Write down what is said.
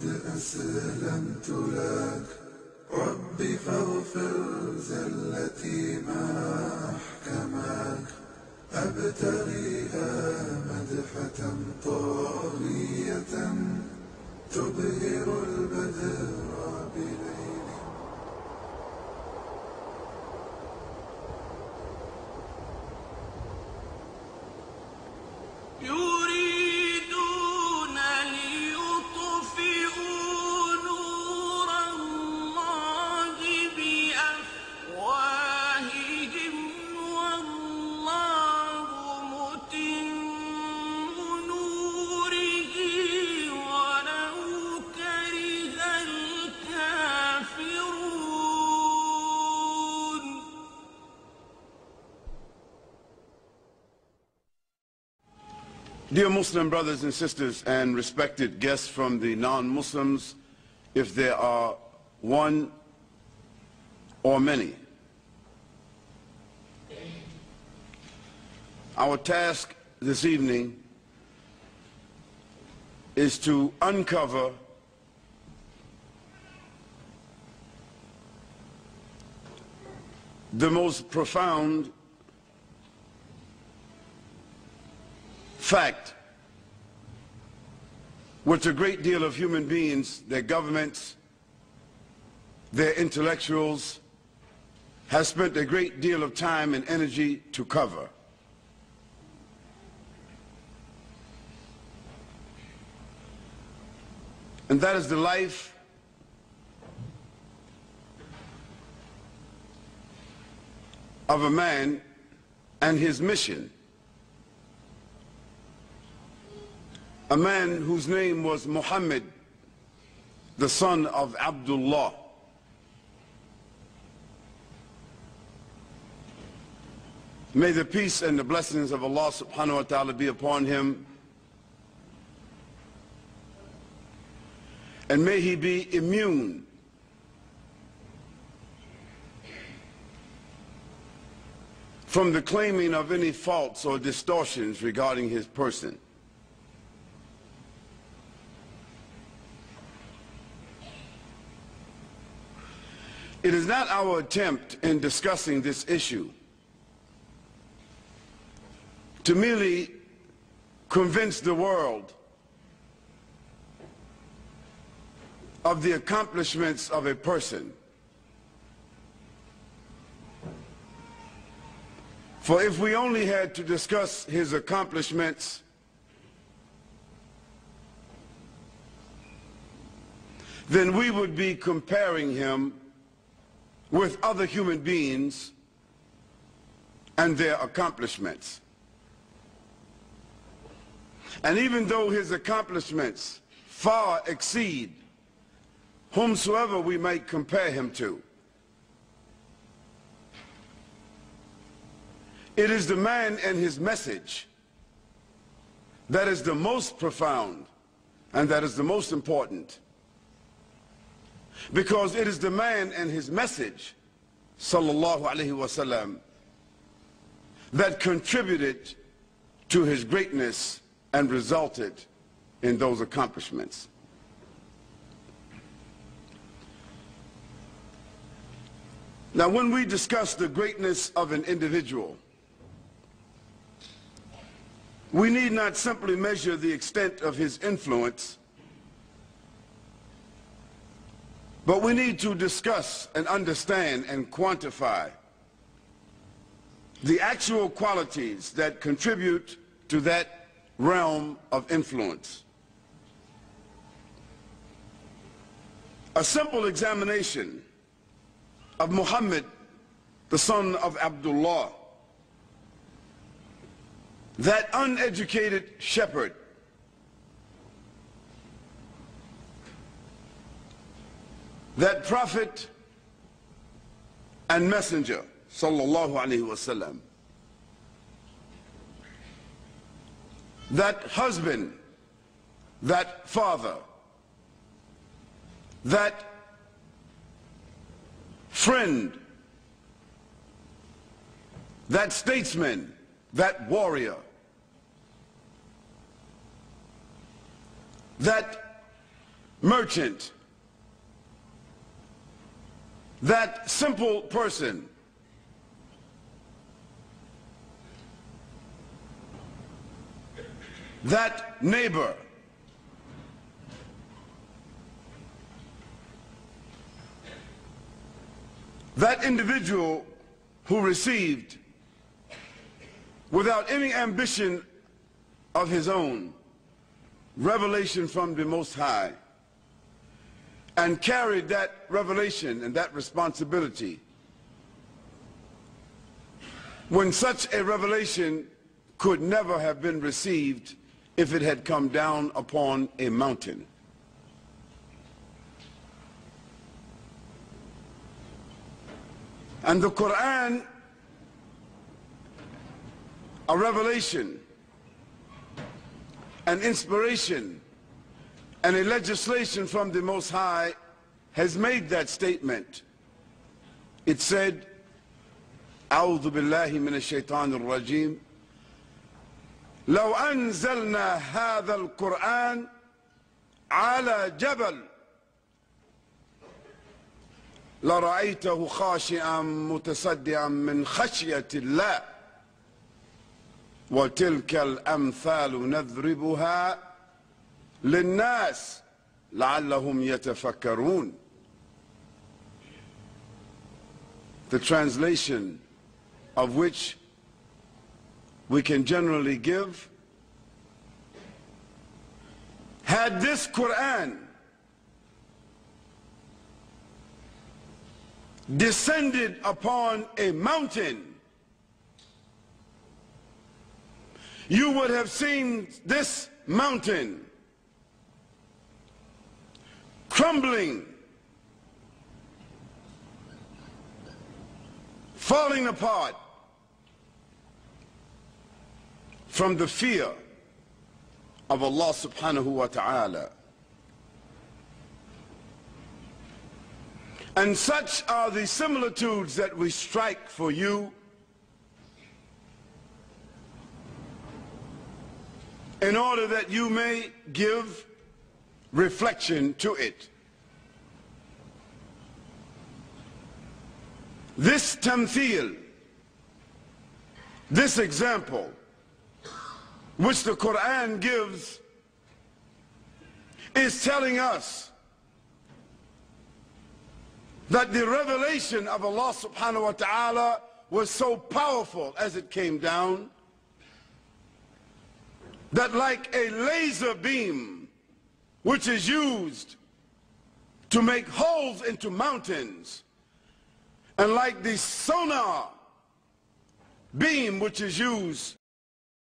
أسلمت لك ربي فاغفر زلتي ما أحكمك أبتغيها مدحة طاغية تبهر البدر بليل. يريدون ليطفئوا نور الله بأفواههم والله متم نوره ولو كره الكافرون. Dear Muslim brothers and sisters and respected guests from the non-Muslims, if there are one or many, our task this evening is to uncover the most profound fact which a great deal of human beings, their governments, their intellectuals, have spent a great deal of time and energy to cover. And that is the life of a man and his mission. A man whose name was Muhammad, the son of Abdullah. May the peace and the blessings of Allah subhanahu wa ta'ala be upon him, and may he be immune from the claiming of any faults or distortions regarding his person. It is not our attempt in discussing this issue to merely convince the world of the accomplishments of a person. For if we only had to discuss his accomplishments, then we would be comparing him with other human beings and their accomplishments. And even though his accomplishments far exceed whomsoever we might compare him to, it is the man and his message that is the most profound and that is the most important. Because it is the man and his message, sallallahu alaihi wasallam, that contributed to his greatness and resulted in those accomplishments. Now, when we discuss the greatness of an individual, we need not simply measure the extent of his influence, but we need to discuss and understand and quantify the actual qualities that contribute to that realm of influence. A simple examination of Muhammad, the son of Abdullah, that uneducated shepherd, that prophet and messenger, sallallahu alaihi wasallam, that husband, that father, that friend, that statesman, that warrior, that merchant, that simple person, that neighbor, that individual who received, without any ambition of his own, revelation from the Most High, and carried that revelation and that responsibility, when such a revelation could never have been received if it had come down upon a mountain. And the Quran, a revelation, an inspiration, and a legislation from the Most High, has made that statement. It said, أعوذ بالله من الشيطان الرجيم لو أنزلنا هذا القرآن على جبل لرأيته خاشعا متصدعا من خشية الله وتلك الأمثال نضربها للناس لعلهم يتفكرون. The translation of which we can generally give: had this Quran descended upon a mountain, you would have seen this mountain crumbling, falling apart from the fear of Allah subhanahu wa ta'ala. And such are the similitudes that we strike for you in order that you may give reflection to it. This tamthil, this example, which the Quran gives, is telling us that the revelation of Allah subhanahu wa ta'ala was so powerful as it came down that, like a laser beam which is used to make holes into mountains, and like the sonar beam which is used